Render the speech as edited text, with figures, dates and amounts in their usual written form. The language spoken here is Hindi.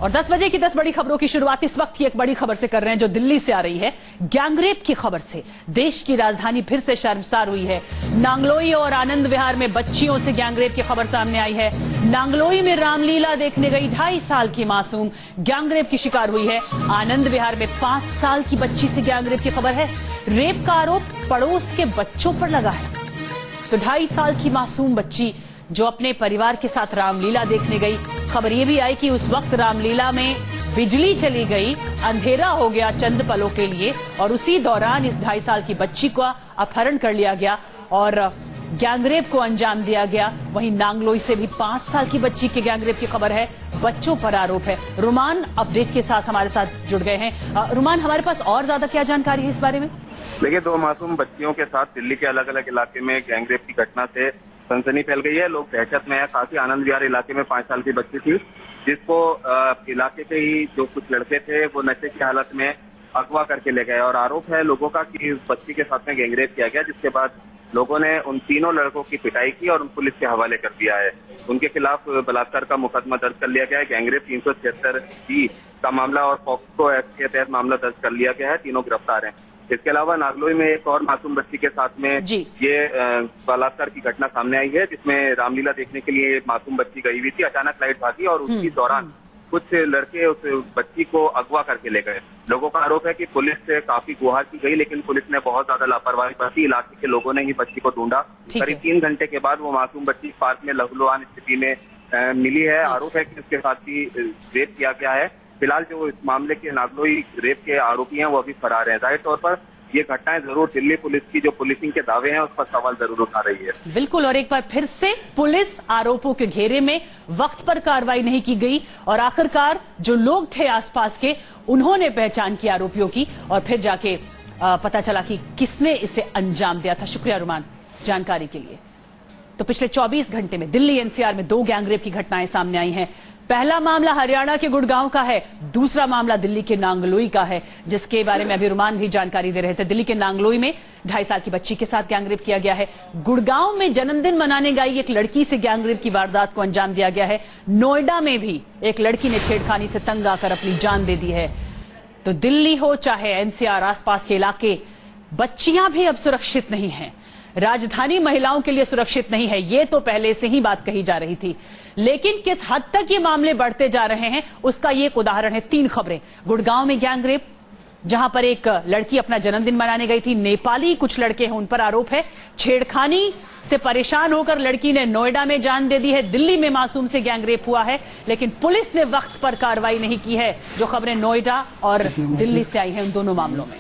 और 10 बजे की 10 बड़ी खबरों की शुरुआत इस वक्त की एक बड़ी खबर से कर रहे हैं जो दिल्ली से आ रही है। गैंगरेप की खबर से देश की राजधानी फिर से शर्मसार हुई है। नांगलोई और आनंद विहार में बच्चियों से गैंगरेप की खबर सामने आई है। नांगलोई में रामलीला देखने गई 2.5 साल की मासूम गैंगरेप की शिकार हुई है। आनंद विहार में 5 साल की बच्ची से गैंगरेप की खबर है। रेप का आरोप पड़ोस के बच्चों पर लगा है। तो 2.5 साल की मासूम बच्ची जो अपने परिवार के साथ रामलीला देखने गई। खबर यह भी आई कि उस वक्त रामलीला में बिजली चली गई, अंधेरा हो गया चंद पलों के लिए और उसी दौरान इस 2.5 साल की बच्ची का अपहरण कर लिया गया और गैंगरेप को अंजाम दिया गया। वहीं नांगलोई से भी 5 साल की बच्ची के गैंगरेप की खबर है। बच्चों पर आरोप है। रुमान अपडेट के साथ हमारे साथ जुड़ गए हैं। रुमान, हमारे पास और ज्यादा क्या जानकारी है इस बारे में? देखिए, 2 मासूम बच्चियों के साथ दिल्ली के अलग अलग इलाके में गैंगरेप की घटना से सनसनी फैल गई है। लोग दहशत में है। काफी आनंद विहार इलाके में 5 साल की बच्ची थी जिसको इलाके के ही जो कुछ लड़के थे वो नशे की हालत में अगवा करके ले गए और आरोप है लोगों का कि उस बच्ची के साथ में गैंगरेप किया गया, जिसके बाद लोगों ने उन तीनों लड़कों की पिटाई की और उन पुलिस के हवाले कर दिया है। उनके खिलाफ बलात्कार का मुकदमा दर्ज कर लिया गया है। गैंगरेप 376 का मामला और पॉक्सो एक्ट के तहत मामला दर्ज कर लिया गया है। तीनों गिरफ्तार हैं। इसके अलावा नागलोई में एक और मासूम बच्ची के साथ में ये बलात्कार की घटना सामने आई है, जिसमें रामलीला देखने के लिए मासूम बच्ची गई हुई थी। अचानक लाइट भागी और उसी दौरान कुछ लड़के उस बच्ची को अगवा करके ले गए। लोगों का आरोप है कि पुलिस से काफी गुहार की गई लेकिन पुलिस ने बहुत ज्यादा लापरवाही बरती। इलाके के लोगों ने ही बच्ची को ढूंढा। करीब 3 घंटे के बाद वो मासूम बच्ची पार्क में लहूलुहान स्थिति में मिली है। आरोप है कि उसके साथ ही रेप किया गया है। फिलहाल जो इस मामले के नागलोई रेप के आरोपी हैं वो अभी फरार हैं। जाहिर तौर पर ये घटनाएं जरूर दिल्ली पुलिस की जो पुलिसिंग के दावे हैं उस पर सवाल जरूर उठा रही है। बिल्कुल, और एक बार फिर से पुलिस आरोपों के घेरे में वक्त पर कार्रवाई नहीं की गई और आखिरकार जो लोग थे आसपास के उन्होंने पहचान की आरोपियों की और फिर जाके पता चला कि किसने इसे अंजाम दिया था। शुक्रिया रुमान जानकारी के लिए। तो पिछले 24 घंटे में दिल्ली एनसीआर में 2 गैंगरेप की घटनाएं सामने आई हैं। पहला मामला हरियाणा के गुड़गांव का है, दूसरा मामला दिल्ली के नांगलोई का है, जिसके बारे में अभी रुमान भी जानकारी दे रहे थे। दिल्ली के नांगलोई में 2.5 साल की बच्ची के साथ गैंगरेप किया गया है। गुड़गांव में जन्मदिन मनाने गई एक लड़की से गैंगरेप की वारदात को अंजाम दिया गया है। नोएडा में भी एक लड़की ने छेड़खानी से तंग आकर अपनी जान दे दी है। तो दिल्ली हो चाहे एनसीआर, आसपास के इलाके, बच्चियां भी अब सुरक्षित नहीं हैं। राजधानी महिलाओं के लिए सुरक्षित नहीं है, ये तो पहले से ही बात कही जा रही थी, लेकिन किस हद तक ये मामले बढ़ते जा रहे हैं उसका ये एक उदाहरण है। 3 खबरें। गुड़गांव में गैंगरेप, जहां पर एक लड़की अपना जन्मदिन मनाने गई थी। नेपाली कुछ लड़के हैं, उन पर आरोप है। छेड़खानी से परेशान होकर लड़की ने नोएडा में जान दे दी है। दिल्ली में मासूम से गैंगरेप हुआ है लेकिन पुलिस ने वक्त पर कार्रवाई नहीं की है। जो खबरें नोएडा और दिल्ली से आई हैं उन दोनों मामलों में।